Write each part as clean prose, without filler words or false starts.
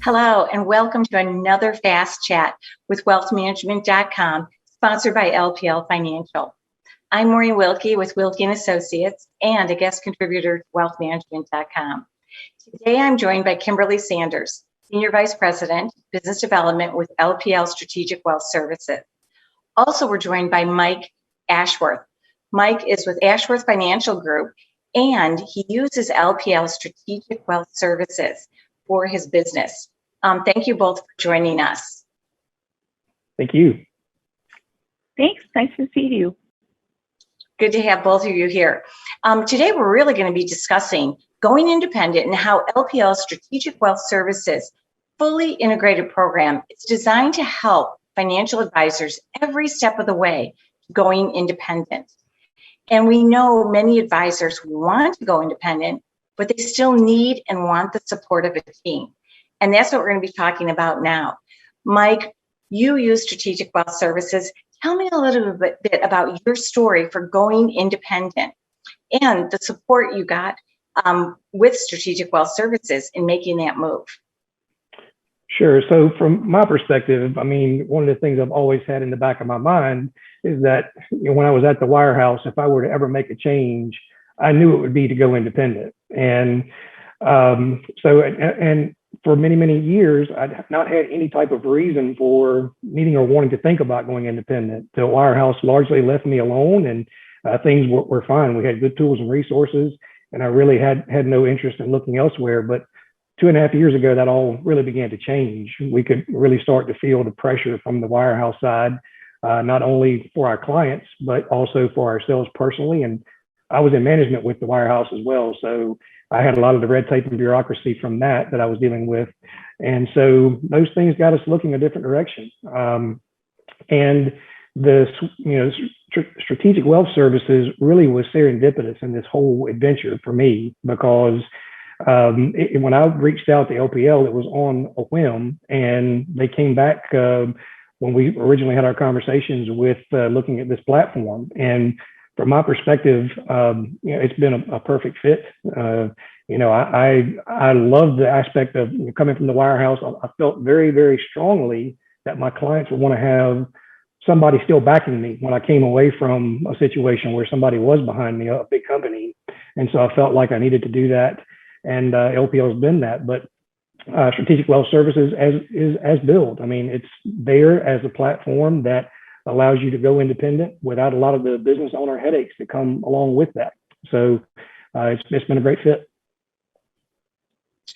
Hello, and welcome to another Fast Chat with wealthmanagement.com, sponsored by LPL Financial. I'm Maureen Wilkie with Wilkie & Associates and a guest contributor to wealthmanagement.com. Today, I'm joined by Kimberly Sanders, Senior Vice President, Business Development with LPL Strategic Wealth Services. Also, we're joined by Mike Ashworth. Mike is with Ashworth Financial Group, and he uses LPL Strategic Wealth Services for his business. Thank you both for joining us. Thank you. Thanks. Nice to see you. Good to have both of you here. Today, we're really going to be discussing going independent and how LPL Strategic Wealth Services fully integrated program is designed to help financial advisors every step of the way going independent. And we know many advisors want to go independent, but they still need and want the support of a team. And that's what we're going to be talking about now. Mike, you use Strategic Wealth Services. Tell me a little bit about your story for going independent and the support you got with Strategic Wealth Services in making that move. Sure. So from my perspective, I mean, one of the things I've always had in the back of my mind is that when I was at the wirehouse, if I were to ever make a change, I knew it would be to go independent. And for many, many years, I have not had any type of reason for needing or wanting to think about going independent. The wirehouse largely left me alone, and things were fine. We had good tools and resources, and I really had no interest in looking elsewhere. But 2.5 years ago, that all really began to change. We could really start to feel the pressure from the wirehouse side, not only for our clients, but also for ourselves personally. And I was in management with the wirehouse as well. So I had a lot of the red tape and bureaucracy from that I was dealing with. And so those things got us looking a different direction. And the Strategic Wealth Services really was serendipitous in this whole adventure for me, because when I reached out to LPL, it was on a whim, and they came back when we originally had our conversations with looking at this platform. And from my perspective, it's been a perfect fit. I love the aspect of coming from the wirehouse. I felt very, very strongly that my clients would want to have somebody still backing me when I came away from a situation where somebody was behind me, a big company. And so I felt like I needed to do that. And LPL has been that. But Strategic Wealth Services as built. I mean, it's there as a platform that allows you to go independent without a lot of the business owner headaches that come along with that. So it's been a great fit.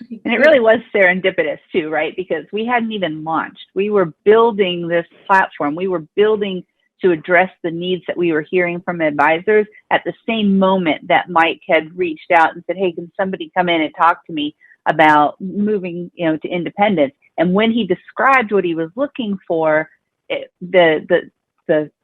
And it really was serendipitous too, right? Because we hadn't even launched. We were building this platform. We were building to address the needs that we were hearing from advisors at the same moment that Mike had reached out and said, hey, can somebody come in and talk to me about moving, to independence? And when he described what he was looking for, the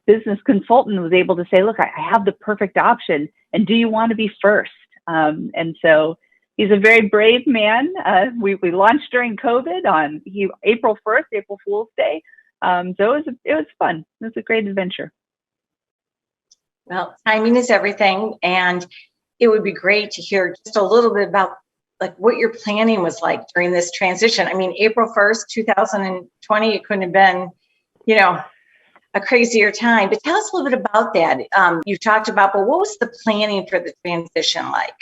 business consultant was able to say, look, I have the perfect option. And do you want to be first? And so he's a very brave man. We launched during COVID on April 1st, April Fool's Day. So it was fun. It was a great adventure. Well, timing is everything. And it would be great to hear just a little bit about like what your planning was like during this transition. I mean, April 1st, 2020, it couldn't have been, a crazier time. But tell us a little bit about that. You talked about, but what was the planning for the transition like,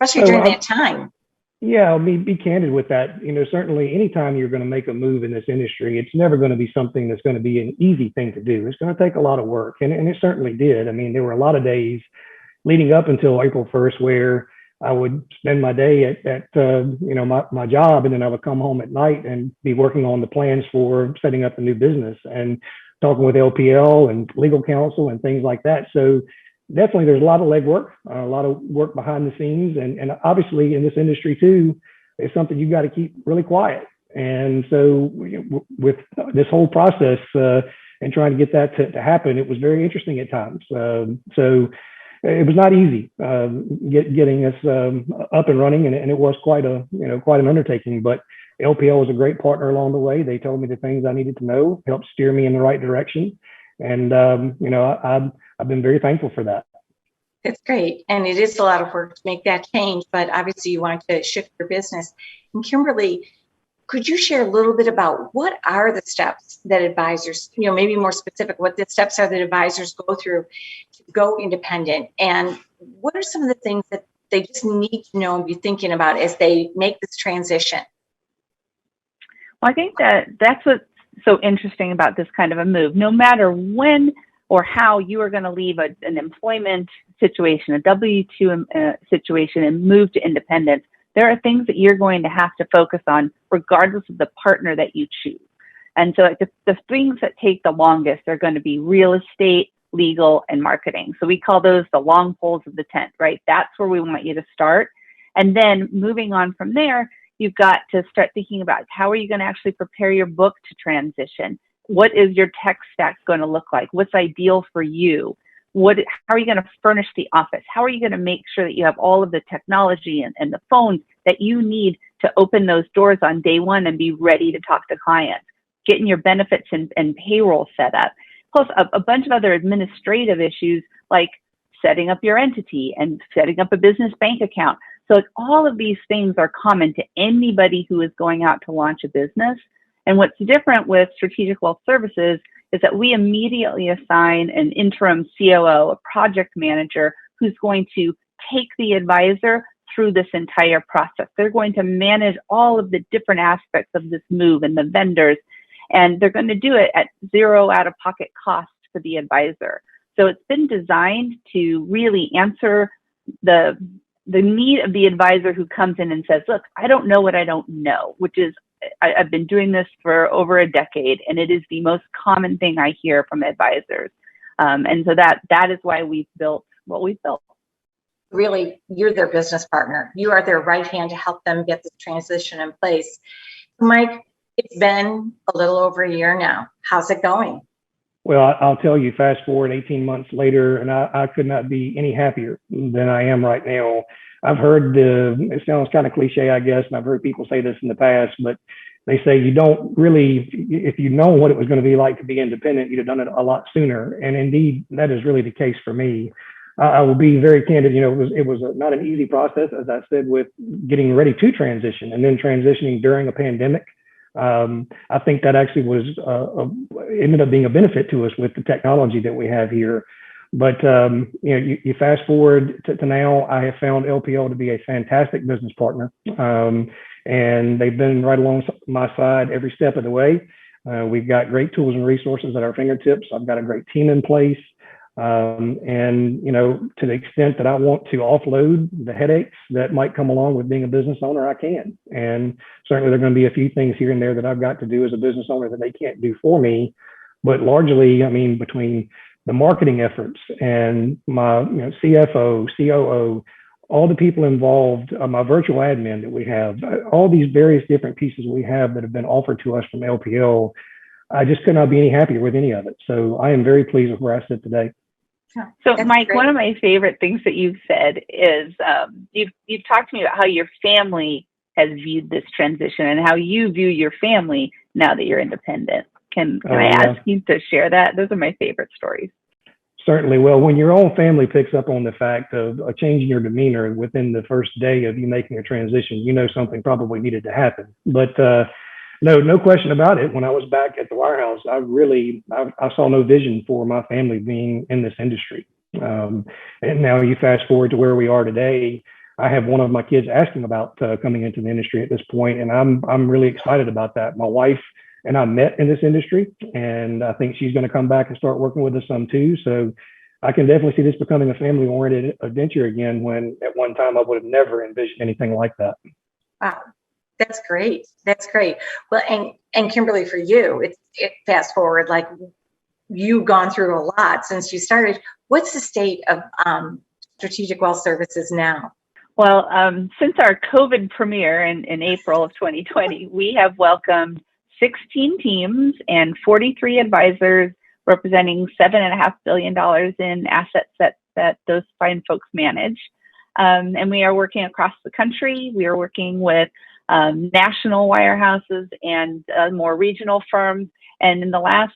especially during that time? Yeah, I'll be candid with that. Certainly anytime you're going to make a move in this industry, it's never going to be something that's going to be an easy thing to do. It's going to take a lot of work. And it certainly did. I mean, there were a lot of days leading up until April 1st where I would spend my day at my job, and then I would come home at night and be working on the plans for setting up a new business and talking with LPL and legal counsel and things like that. So definitely there's a lot of legwork, a lot of work behind the scenes. And obviously in this industry too, it's something you've got to keep really quiet. And so with this whole process and trying to get that to happen, it was very interesting at times. So it was not easy getting us up and running, and it was quite an undertaking. But LPL was a great partner along the way. They told me the things I needed to know, helped steer me in the right direction, and I've been very thankful for that. It's great, and it is a lot of work to make that change. But obviously, you want to shift your business. And Kimberly, could you share a little bit about what are the steps that advisors, maybe more specific, what the steps are that advisors go through to go independent? And what are some of the things that they just need to know and be thinking about as they make this transition? Well, I think that's what's so interesting about this kind of a move. No matter when or how you are going to leave an employment situation, a W-2 situation, and move to independence, there are things that you're going to have to focus on regardless of the partner that you choose. And so the things that take the longest are going to be real estate, legal, and marketing. So we call those the long poles of the tent, right? That's where we want you to start. And then moving on from there, you've got to start thinking about how are you going to actually prepare your book to transition? What is your tech stack going to look like? What's ideal for you? How are you going to furnish the office? How are you going to make sure that you have all of the technology and the phones that you need to open those doors on day one and be ready to talk to clients? Getting your benefits and payroll set up. Plus a bunch of other administrative issues like setting up your entity and setting up a business bank account. So all of these things are common to anybody who is going out to launch a business. And what's different with Strategic Wealth Services is that we immediately assign an interim COO, a project manager, who's going to take the advisor through this entire process. They're going to manage all of the different aspects of this move and the vendors, and they're going to do it at zero out-of-pocket cost for the advisor. So it's been designed to really answer the need of the advisor who comes in and says, look, I don't know what I don't know, which is, I've been doing this for over a decade, and it is the most common thing I hear from advisors. And so that is why we've built what we've built. Really, you're their business partner. You are their right hand to help them get this transition in place. Mike, it's been a little over a year now. How's it going? Well, I'll tell you, fast forward 18 months later, and I could not be any happier than I am right now. I've heard it sounds kind of cliche, I guess, and I've heard people say this in the past, but they say you don't really, if you know what it was going to be like to be independent, you'd have done it a lot sooner. And indeed, that is really the case for me. I will be very candid. It was not an easy process, as I said, with getting ready to transition and then transitioning during a pandemic. I think that actually ended up being a benefit to us with the technology that we have here. But you fast forward to now, I have found LPL to be a fantastic business partner, and they've been right along my side every step of the way. We've got great tools and resources at our fingertips. I've got a great team in place, and to the extent that I want to offload the headaches that might come along with being a business owner, I can. And certainly, there are going to be a few things here and there that I've got to do as a business owner that they can't do for me. But largely, I mean, between the marketing efforts and my CFO, COO, all the people involved, my virtual admin that we have, all these various different pieces we have that have been offered to us from LPL, I just could not be any happier with any of it. So I am very pleased with where I sit today. So Mike, one of my favorite things that you've said is you've talked to me about how your family has viewed this transition and how you view your family now that you're independent. Can I ask you to share that? Those are my favorite stories. Certainly. Well, when your own family picks up on the fact of a change in your demeanor within the first day of you making a transition, something probably needed to happen. But no question about it. When I was back at the wirehouse, I saw no vision for my family being in this industry. And now you fast forward to where we are today. I have one of my kids asking about coming into the industry at this point, and I'm really excited about that. My wife and I met in this industry, and I think she's going to come back and start working with us some too. So I can definitely see this becoming a family-oriented adventure again, when at one time I would have never envisioned anything like that. Wow, that's great. That's great. Well, and Kimberly, for you, it fast forward, like you've gone through a lot since you started. What's the state of Strategic Wealth Services now? Well, since our COVID premiere in April of 2020, we have welcomed 16 teams and 43 advisors representing $7.5 billion in assets that those fine folks manage. And we are working across the country. We are working with national wirehouses and more regional firms. And in the last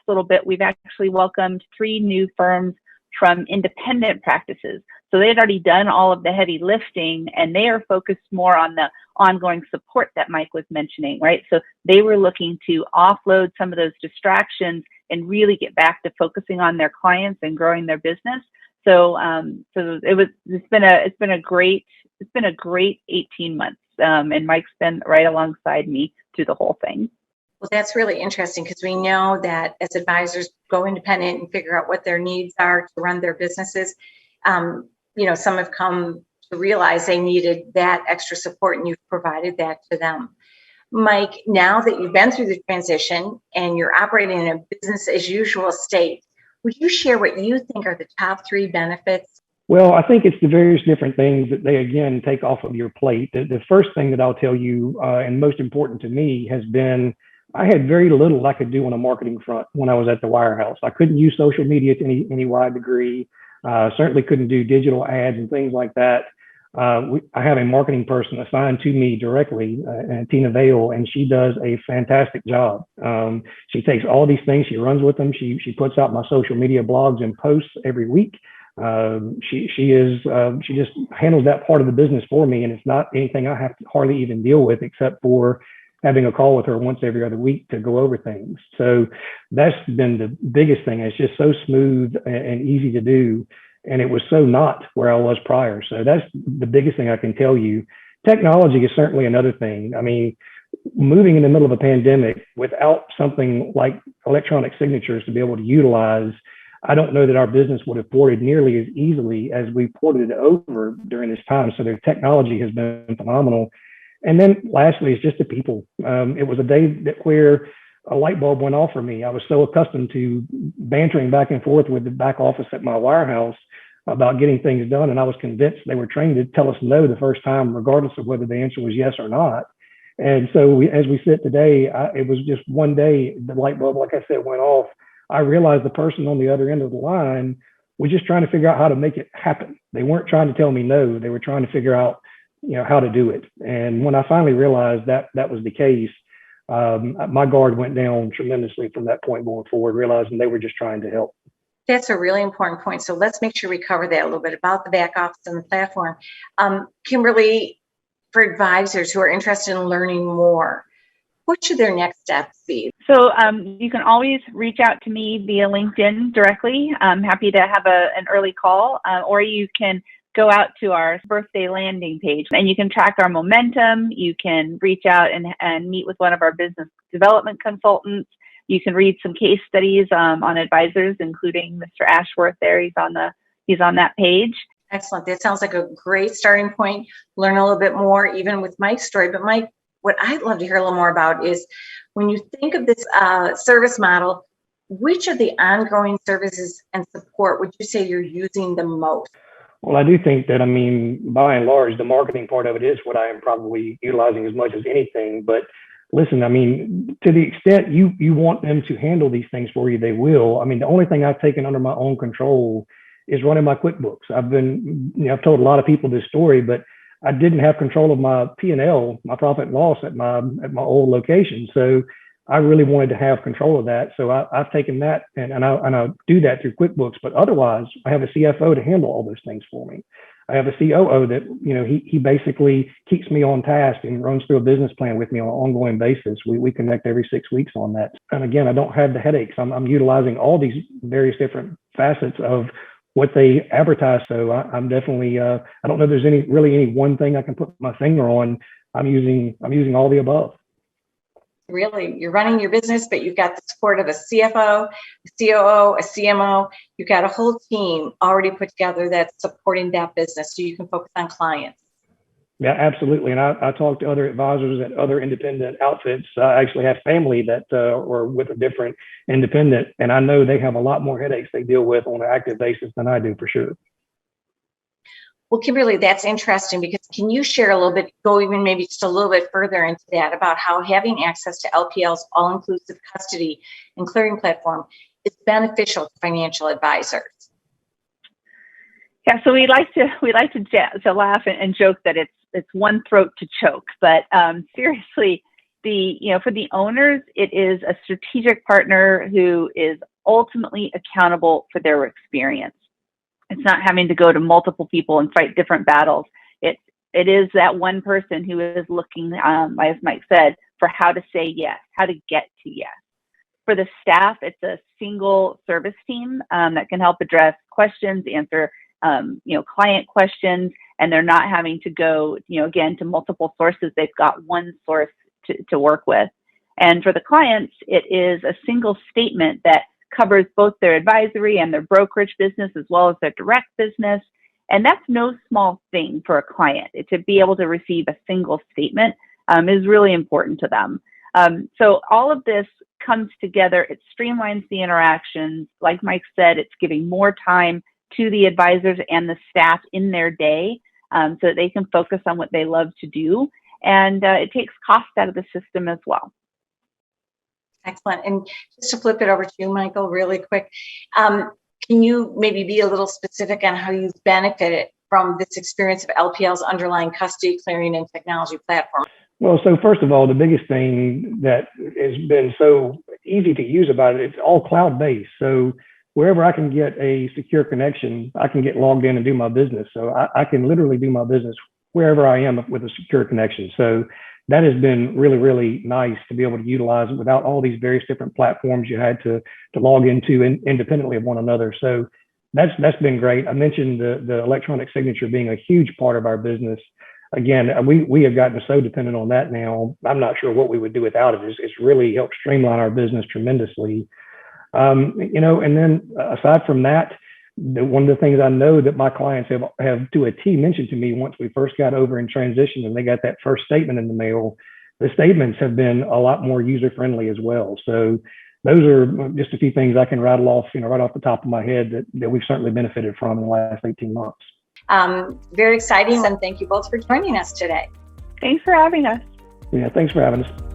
little bit, we've actually welcomed 3 new firms from independent practices. So they had already done all of the heavy lifting, and they are focused more on the ongoing support that Mike was mentioning, right? So they were looking to offload some of those distractions and really get back to focusing on their clients and growing their business. So it's been a great 18 months, and Mike's been right alongside me through the whole thing. Well, that's really interesting because we know that as advisors go independent and figure out what their needs are to run their businesses, some have come to realize they needed that extra support, and you've provided that to them. Mike, now that you've been through the transition and you're operating in a business as usual state, would you share what you think are the top 3 benefits? Well, I think it's the various different things that they, again, take off of your plate. The first thing that I'll tell you, and most important to me, has been I had very little I could do on a marketing front when I was at the wirehouse. I couldn't use social media to any wide degree. Certainly couldn't do digital ads and things like that. I have a marketing person assigned to me directly, Tina Vale, and she does a fantastic job. She takes all these things, she runs with them. She puts out my social media blogs and posts every week. She just handles that part of the business for me, and it's not anything I have to hardly even deal with except for having a call with her once every other week to go over things. So that's been the biggest thing. It's just so smooth and easy to do. And it was so not where I was prior. So that's the biggest thing I can tell you. Technology is certainly another thing. I mean, moving in the middle of a pandemic without something like electronic signatures to be able to utilize, I don't know that our business would have ported nearly as easily as we ported it over during this time. So their technology has been phenomenal. And then lastly, it's just the people. It was a day where a light bulb went off for me. I was so accustomed to bantering back and forth with the back office at my wirehouse about getting things done. And I was convinced they were trained to tell us no the first time, regardless of whether the answer was yes or not. And so as we sit today, it was just one day, the light bulb, like I said, went off. I realized the person on the other end of the line was just trying to figure out how to make it happen. They weren't trying to tell me no. They were trying to figure out how to do it. And when I finally realized that was the case, my guard went down tremendously from that point going forward, realizing they were just trying to help. That's a really important point. So let's make sure we cover that a little bit about the back office and the platform. Kimberly, for advisors who are interested in learning more, what should their next steps be? So you can always reach out to me via LinkedIn directly. I'm happy to have an early call, or you can go out to our birthday landing page and you can track our momentum. You can reach out and meet with one of our business development consultants. You can read some case studies on advisors, including Mr. Ashworth there. He's on that page. Excellent. That sounds like a great starting point. Learn a little bit more, even with Mike's story. But Mike, what I'd love to hear a little more about is when you think of this service model, which of the ongoing services and support would you say you're using the most? Well, I do think that, by and large, the marketing part of it is what I am probably utilizing as much as anything. But listen, to the extent you want them to handle these things for you, they will. The only thing I've taken under my own control is running my QuickBooks. I've told a lot of people this story, but I didn't have control of my P&L, my profit and loss at my old location. So I really wanted to have control of that. So I've taken that and I do that through QuickBooks, but otherwise I have a CFO to handle all those things for me. I have a COO that, he basically keeps me on task and runs through a business plan with me on an ongoing basis. We connect every 6 weeks on that. And again, I don't have the headaches. I'm utilizing all these various different facets of what they advertise. So I'm definitely, I don't know if there's any one thing I can put my finger on. I'm using all the above. Really, you're running your business, but you've got the support of a CFO, a COO, a CMO. You've got a whole team already put together that's supporting that business so you can focus on clients. Yeah, absolutely. And I talk to other advisors at other independent outfits. I actually have family that are with a different independent, and I know they have a lot more headaches they deal with on an active basis than I do, for sure. Well, Kimberly, that's interesting because can you share a little bit, go even maybe just a little bit further into that about how having access to LPL's all-inclusive custody and clearing platform is beneficial to financial advisors? Yeah, so we like to laugh and joke that it's one throat to choke, but seriously, for the owners, it is a strategic partner who is ultimately accountable for their experience. It's not having to go to multiple people and fight different battles. It is that one person who is looking, as Mike said, for how to say yes, how to get to yes. For the staff, it's a single service team that can help address questions, answer client questions, and they're not having to go, again, to multiple sources. They've got one source to work with. And for the clients, it is a single statement that covers both their advisory and their brokerage business, as well as their direct business. And that's no small thing for a client. To be able to receive a single statement is really important to them. So all of this comes together. It streamlines the interactions. Like Mike said, it's giving more time to the advisors and the staff in their day so that they can focus on what they love to do. And it takes cost out of the system as well. Excellent. And just to flip it over to you, Michael, really quick, can you maybe be a little specific on how you've benefited from this experience of LPL's underlying custody, clearing, and technology platform? Well, so first of all, the biggest thing that has been so easy to use about it, it's all cloud-based. So wherever I can get a secure connection, I can get logged in and do my business. So I can literally do my business wherever I am with a secure connection. So that has been really, really nice to be able to utilize it without all these various different platforms you had to log into independently of one another. So that's been great. I mentioned the electronic signature being a huge part of our business. Again, we have gotten so dependent on that now. I'm not sure what we would do without it. It's really helped streamline our business tremendously. And then aside from that, one of the things I know that my clients have to a T mentioned to me once we first got over in transition and they got that first statement in the mail, the statements have been a lot more user friendly as well. So those are just a few things I can rattle off, right off the top of my head that we've certainly benefited from in the last 18 months. Very exciting, and thank you both for joining us today. Thanks for having us. Yeah, thanks for having us.